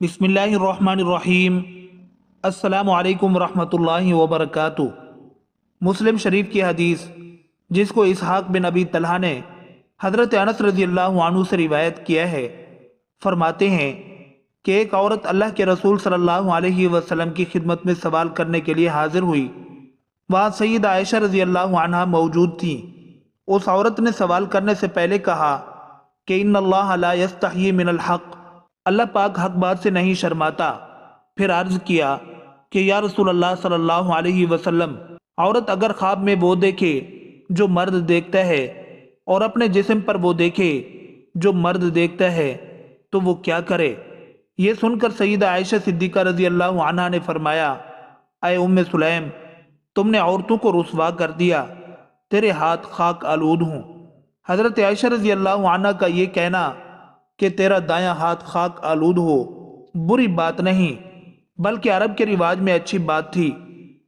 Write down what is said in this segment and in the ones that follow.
بسم اللہ الرحمن الرحیم۔ السلام علیکم ورحمۃ اللہ وبرکاتہ۔ مسلم شریف کی حدیث جس کو اسحاق بن ابی طلحہ نے حضرت انس رضی اللہ عنہ سے روایت کیا ہے، فرماتے ہیں کہ ایک عورت اللہ کے رسول صلی اللہ علیہ وسلم کی خدمت میں سوال کرنے کے لیے حاضر ہوئی۔ وہاں سیدہ عائشہ رضی اللہ عنہا موجود تھیں۔ اس عورت نے سوال کرنے سے پہلے کہا کہ ان اللہ لا یستحیی من الحق، اللہ پاک حق بات سے نہیں شرماتا۔ پھر عرض کیا کہ یا رسول اللہ صلی اللہ علیہ وسلم، عورت اگر خواب میں وہ دیکھے جو مرد دیکھتا ہے اور اپنے جسم پر وہ دیکھے جو مرد دیکھتا ہے تو وہ کیا کرے؟ یہ سن کر سیدہ عائشہ صدیقہ رضی اللہ عنہا نے فرمایا، اے ام سلیم، تم نے عورتوں کو رسوا کر دیا، تیرے ہاتھ خاک آلود ہوں۔ حضرت عائشہ رضی اللہ عنہا کا یہ کہنا کہ تیرا دایاں ہاتھ خاک آلود ہو بری بات نہیں، بلکہ عرب کے رواج میں اچھی بات تھی۔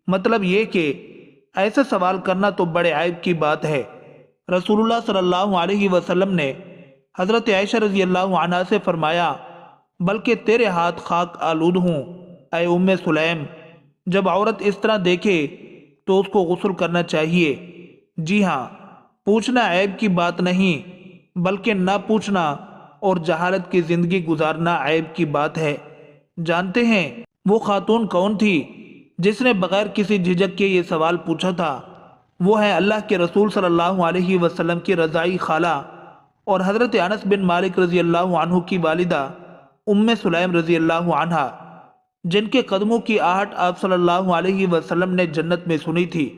مطلب یہ کہ ایسا سوال کرنا تو بڑے عیب کی بات ہے۔ رسول اللہ صلی اللہ علیہ وسلم نے حضرت عائشہ رضی اللہ عنہا سے فرمایا، بلکہ تیرے ہاتھ خاک آلود ہوں۔ اے ام سلیم، جب عورت اس طرح دیکھے تو اس کو غسل کرنا چاہیے۔ جی ہاں، پوچھنا عیب کی بات نہیں، بلکہ نہ پوچھنا اور جہالت کی زندگی گزارنا عیب کی بات ہے۔ جانتے ہیں وہ خاتون کون تھی جس نے بغیر کسی جھجک کے یہ سوال پوچھا تھا؟ وہ ہے اللہ کے رسول صلی اللہ علیہ وسلم کی رضائی خالہ اور حضرت انس بن مالک رضی اللہ عنہ کی والدہ ام سلیم رضی اللہ عنہا، جن کے قدموں کی آہٹ آپ صلی اللہ علیہ وسلم نے جنت میں سنی تھی،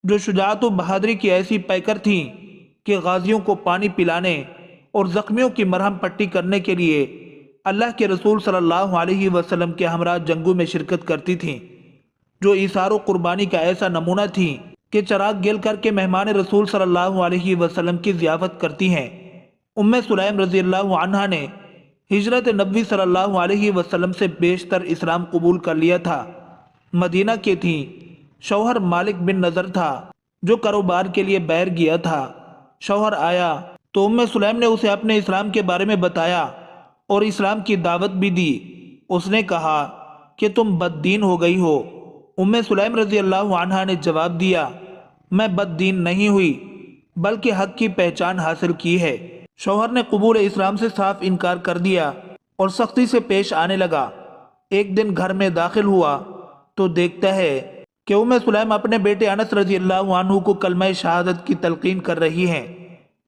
جو شجاعت و بہادری کی ایسی پیکر تھیں کہ غازیوں کو پانی پلانے اور زخمیوں کی مرہم پٹی کرنے کے لیے اللہ کے رسول صلی اللہ علیہ وسلم کے ہمراہ جنگوں میں شرکت کرتی تھیں، جو ایثار و قربانی کا ایسا نمونہ تھیں کہ چراغ گل کر کے مہمان رسول صلی اللہ علیہ وسلم کی ضیافت کرتی ہیں۔ ام سلیم رضی اللہ عنہا نے ہجرت نبوی صلی اللہ علیہ وسلم سے بیشتر اسلام قبول کر لیا تھا۔ مدینہ کی تھیں، شوہر مالک بن نضر تھا جو کاروبار کے لیے بیر گیا تھا۔ شوہر آیا تو ام سلیم نے اسے اپنے اسلام کے بارے میں بتایا اور اسلام کی دعوت بھی دی۔ اس نے کہا کہ تم بد دین ہو گئی ہو۔ ام سلیم رضی اللہ عنہا نے جواب دیا، میں بد دین نہیں ہوئی بلکہ حق کی پہچان حاصل کی ہے۔ شوہر نے قبول اسلام سے صاف انکار کر دیا اور سختی سے پیش آنے لگا۔ ایک دن گھر میں داخل ہوا تو دیکھتا ہے کہ ام سلیم اپنے بیٹے انس رضی اللہ عنہ کو کلمہ شہادت کی تلقین کر رہی ہیں۔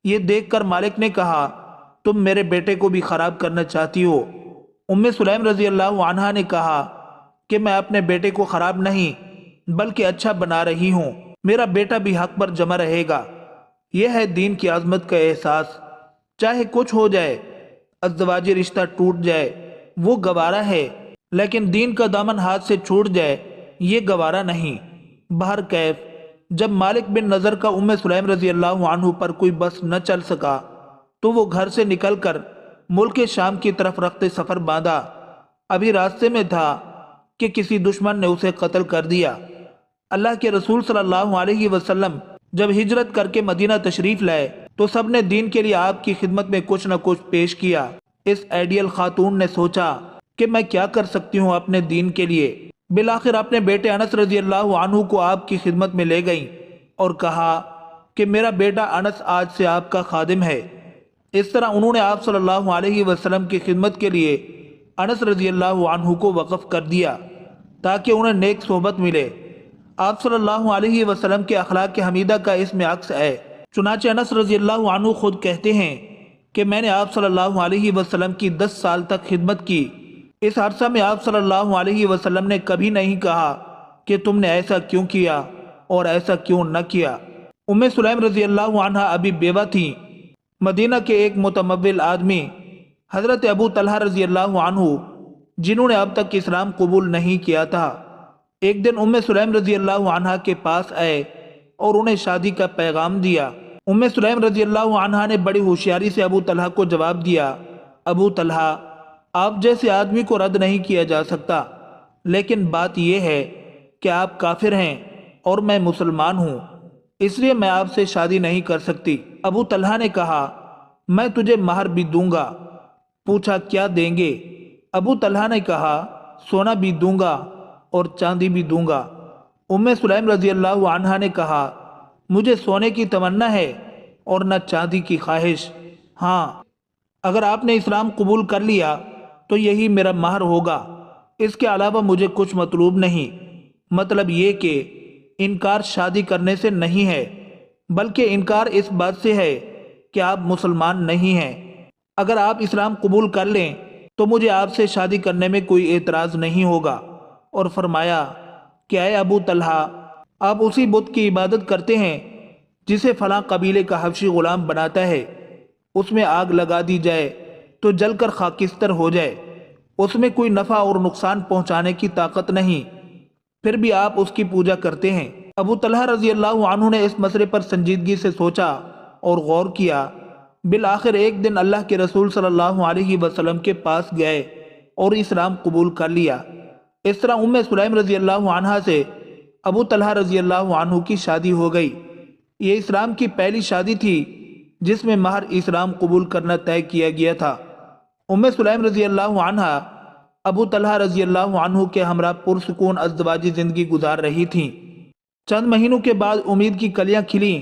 یہ دیکھ کر مالک نے کہا، تم میرے بیٹے کو بھی خراب کرنا چاہتی ہو؟ ام سلیم رضی اللہ عنہا نے کہا کہ میں اپنے بیٹے کو خراب نہیں بلکہ اچھا بنا رہی ہوں، میرا بیٹا بھی حق پر جمع رہے گا۔ یہ ہے دین کی عظمت کا احساس۔ چاہے کچھ ہو جائے، ازدواجی رشتہ ٹوٹ جائے، وہ گوارا ہے، لیکن دین کا دامن ہاتھ سے چھوٹ جائے یہ گوارا نہیں۔ بہرکیف جب مالک بن نضر کا ام سلیم رضی اللہ عنہ پر کوئی بس نہ چل سکا تو وہ گھر سے نکل کر ملک شام کی طرف رخت سفر باندھا۔ ابھی راستے میں تھا کہ کسی دشمن نے اسے قتل کر دیا۔ اللہ کے رسول صلی اللہ علیہ وسلم جب ہجرت کر کے مدینہ تشریف لائے تو سب نے دین کے لیے آپ کی خدمت میں کچھ نہ کچھ پیش کیا۔ اس آئیڈیل خاتون نے سوچا کہ میں کیا کر سکتی ہوں اپنے دین کے لیے۔ بالآخر اپنے بیٹے انس رضی اللہ عنہ کو آپ کی خدمت میں لے گئیں اور کہا کہ میرا بیٹا انس آج سے آپ کا خادم ہے۔ اس طرح انہوں نے آپ صلی اللہ علیہ وسلم کی خدمت کے لیے انس رضی اللہ عنہ کو وقف کر دیا تاکہ انہیں نیک صحبت ملے۔ آپ صلی اللہ علیہ وسلم کے اخلاق حمیدہ کا اس میں عکس ہے۔ چنانچہ انس رضی اللہ عنہ خود کہتے ہیں کہ میں نے آپ صلی اللہ علیہ وسلم کی 10 سال تک خدمت کی۔ اس عرصہ میں آپ صلی اللہ علیہ وسلم نے کبھی نہیں کہا کہ تم نے ایسا کیوں کیا اور ایسا کیوں نہ کیا۔ ام سلیم رضی اللہ عنہا ابھی بیوہ تھیں۔ مدینہ کے ایک متمول آدمی حضرت ابو طلحہ رضی اللہ عنہ، جنہوں نے اب تک اسلام قبول نہیں کیا تھا، ایک دن ام سلیم رضی اللہ عنہا کے پاس آئے اور انہیں شادی کا پیغام دیا۔ ام سلیم رضی اللہ عنہا نے بڑی ہوشیاری سے ابو طلحہ کو جواب دیا، ابو طلحہ، آپ جیسے آدمی کو رد نہیں کیا جا سکتا، لیکن بات یہ ہے کہ آپ کافر ہیں اور میں مسلمان ہوں، اس لیے میں آپ سے شادی نہیں کر سکتی۔ ابو طلحہ نے کہا، میں تجھے مہر بھی دوں گا۔ پوچھا کیا دیں گے؟ ابو طلحہ نے کہا سونا بھی دوں گا اور چاندی بھی دوں گا۔ سلیم رضی اللہ عنہا نے کہا مجھے سونے کی تمنا ہے اور نہ چاندی کی خواہش، ہاں اگر آپ نے اسلام قبول کر لیا تو یہی میرا مہر ہوگا، اس کے علاوہ مجھے کچھ مطلوب نہیں۔ مطلب یہ کہ انکار شادی کرنے سے نہیں ہے، بلکہ انکار اس بات سے ہے کہ آپ مسلمان نہیں ہیں۔ اگر آپ اسلام قبول کر لیں تو مجھے آپ سے شادی کرنے میں کوئی اعتراض نہیں ہوگا۔ اور فرمایا کہ اے ابو طلحہ، آپ اسی بت کی عبادت کرتے ہیں جسے فلاں قبیلے کا حبشی غلام بناتا ہے، اس میں آگ لگا دی جائے تو جل کر خاکستر ہو جائے، اس میں کوئی نفع اور نقصان پہنچانے کی طاقت نہیں، پھر بھی آپ اس کی پوجا کرتے ہیں۔ ابو طلحہ رضی اللہ عنہ نے اس مسئلے پر سنجیدگی سے سوچا اور غور کیا۔ بالآخر ایک دن اللہ کے رسول صلی اللہ علیہ وسلم کے پاس گئے اور اسلام قبول کر لیا۔ اس طرح سلیم رضی اللہ عنہ سے ابو طلحہ رضی اللہ عنہ کی شادی ہو گئی۔ یہ اسلام کی پہلی شادی تھی جس میں مہر اسلام قبول کرنا طے کیا گیا تھا۔ سلیم رضی اللہ عنہ ابو طلحہ رضی اللہ عنہ کے ہمراہ پرسکون ازدواجی زندگی گزار رہی تھیں۔ چند مہینوں کے بعد امید کی کلیاں کھلیں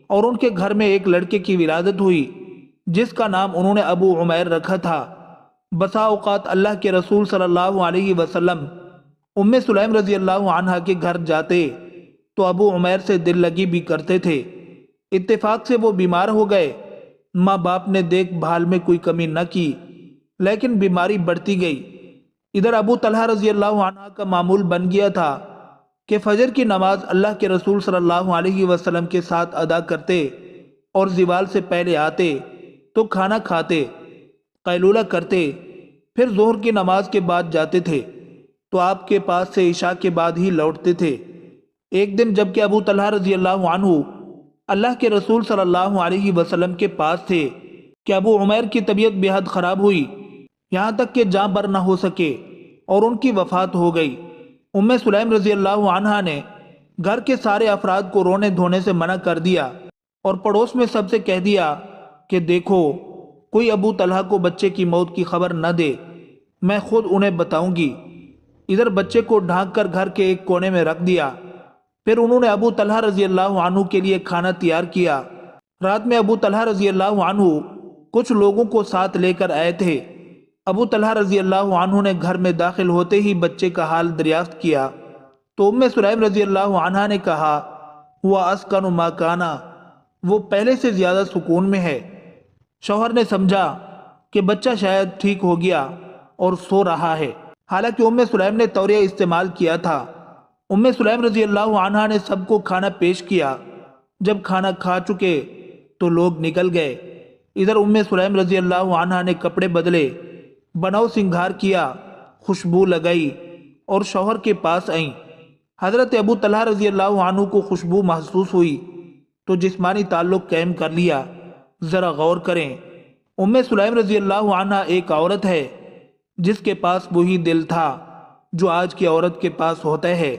اور ان کے گھر میں ایک لڑکے کی ولادت ہوئی جس کا نام انہوں نے ابو عمیر رکھا تھا۔ بسا اوقات اللہ کے رسول صلی اللہ علیہ وسلم سلیم رضی اللہ عنہ کے گھر جاتے تو ابو عمیر سے دل لگی بھی کرتے تھے۔ اتفاق سے وہ بیمار ہو گئے۔ ماں باپ نے دیکھ بھال میں کوئی کمی نہ کی، لیکن بیماری بڑھتی گئی۔ ادھر ابو طلحہ رضی اللہ عنہ کا معمول بن گیا تھا کہ فجر کی نماز اللہ کے رسول صلی اللہ علیہ وسلم کے ساتھ ادا کرتے اور زوال سے پہلے آتے تو کھانا کھاتے، قیلولہ کرتے، پھر ظہر کی نماز کے بعد جاتے تھے تو آپ کے پاس سے عشاء کے بعد ہی لوٹتے تھے۔ ایک دن جب کہ ابو طلحہ رضی اللہ عنہ اللہ کے رسول صلی اللہ علیہ وسلم کے پاس تھے کہ ابو عمیر کی طبیعت بے حد خراب ہوئی، یہاں تک کہ جاں بر نہ ہو سکے اور ان کی وفات ہو گئی۔ سلیم رضی اللہ عنہ نے گھر کے سارے افراد کو رونے دھونے سے منع کر دیا اور پڑوس میں سب سے کہہ دیا کہ دیکھو کوئی ابو طلحہ کو بچے کی موت کی خبر نہ دے، میں خود انہیں بتاؤں گی۔ ادھر بچے کو ڈھانک کر گھر کے ایک کونے میں رکھ دیا۔ پھر انہوں نے ابو طلحہ رضی اللہ عنہ کے لیے کھانا تیار کیا۔ رات میں ابو طلحہ رضی اللہ عنہ کچھ لوگوں کو ساتھ لے کر آئے تھے۔ ابو طلحہ رضی اللہ عنہ نے گھر میں داخل ہوتے ہی بچے کا حال دریافت کیا تو سلیم رضی اللہ عنہ نے کہا ہوا اسکن ما کانا، وہ پہلے سے زیادہ سکون میں ہے۔ شوہر نے سمجھا کہ بچہ شاید ٹھیک ہو گیا اور سو رہا ہے، حالانکہ سلیم نے توریہ استعمال کیا تھا۔ سلیم رضی اللہ عنہ نے سب کو کھانا پیش کیا۔ جب کھانا کھا چکے تو لوگ نکل گئے۔ ادھر سلیم رضی اللہ عنہ نے کپڑے بدلے، بناؤ سنگھار کیا، خوشبو لگائی اور شوہر کے پاس آئیں۔ حضرت ابو طلحہ رضی اللہ عنہ کو خوشبو محسوس ہوئی تو جسمانی تعلق قائم کر لیا۔ ذرا غور کریں، سلیم رضی اللہ عنہ ایک عورت ہے جس کے پاس وہی دل تھا جو آج کی عورت کے پاس ہوتا ہے،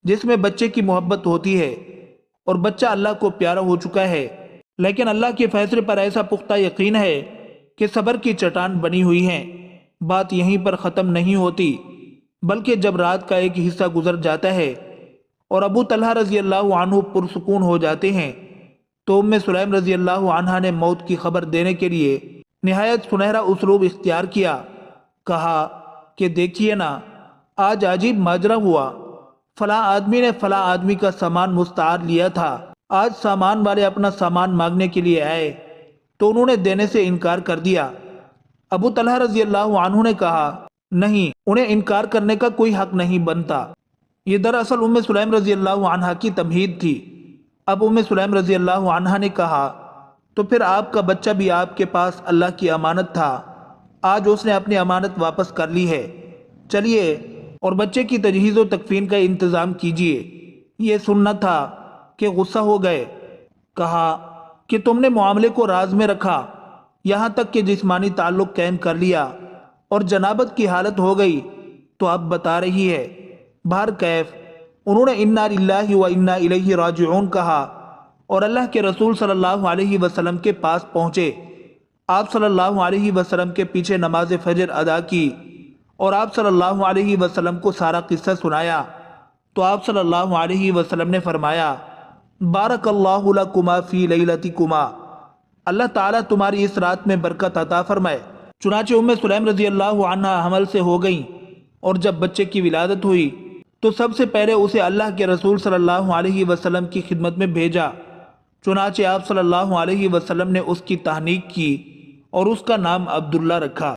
جس میں بچے کی محبت ہوتی ہے اور بچہ اللہ کو پیارا ہو چکا ہے، لیکن اللہ کے فیصلے پر ایسا پختہ یقین ہے کہ صبر کی چٹان بنی ہوئی ہیں۔ بات یہیں پر ختم نہیں ہوتی، بلکہ جب رات کا ایک حصہ گزر جاتا ہے اور ابو طلحہ رضی اللہ عنہ پرسکون ہو جاتے ہیں تو سلیم رضی اللہ عنہ نے موت کی خبر دینے کے لیے نہایت سنہرا اسلوب اختیار کیا۔ کہا کہ دیکھیے نا، آج عجیب ماجرا ہوا، فلاں آدمی نے فلاں آدمی کا سامان مستعار لیا تھا، آج سامان والے اپنا سامان مانگنے کے لیے آئے تو انہوں نے دینے سے انکار کر دیا۔ ابو طلحہ رضی اللہ عنہ نے کہا نہیں، انہیں انکار کرنے کا کوئی حق نہیں بنتا۔ یہ دراصل سلیم رضی اللہ عنہ کی تمہید تھی۔ اب سلیم رضی اللہ عنہ نے کہا تو پھر آپ کا بچہ بھی آپ کے پاس اللہ کی امانت تھا، آج اس نے اپنی امانت واپس کر لی ہے، چلیے اور بچے کی تجہیز و تکفین کا انتظام کیجیے۔ یہ سننا تھا کہ غصہ ہو گئے۔ کہا کہ تم نے معاملے کو راز میں رکھا، یہاں تک کہ جسمانی تعلق قائم کر لیا اور جنابت کی حالت ہو گئی تو اب بتا رہی ہے۔ بہر کیف انہوں نے انا للہ و انا الیہ راجعون کہا اور اللہ کے رسول صلی اللہ علیہ وسلم کے پاس پہنچے۔ آپ صلی اللہ علیہ وسلم کے پیچھے نماز فجر ادا کی اور آپ صلی اللہ علیہ وسلم کو سارا قصہ سنایا تو آپ صلی اللہ علیہ وسلم نے فرمایا بارک اللہ لکما فی لیلتکما، اللہ تعالیٰ تمہاری اس رات میں برکت عطا فرمائے۔ چنانچہ ام سلیم رضی اللہ عنہ حمل سے ہو گئیں، اور جب بچے کی ولادت ہوئی تو سب سے پہلے اسے اللہ کے رسول صلی اللہ علیہ وسلم کی خدمت میں بھیجا۔ چنانچہ آپ صلی اللہ علیہ وسلم نے اس کی تہنیک کی اور اس کا نام عبداللہ رکھا۔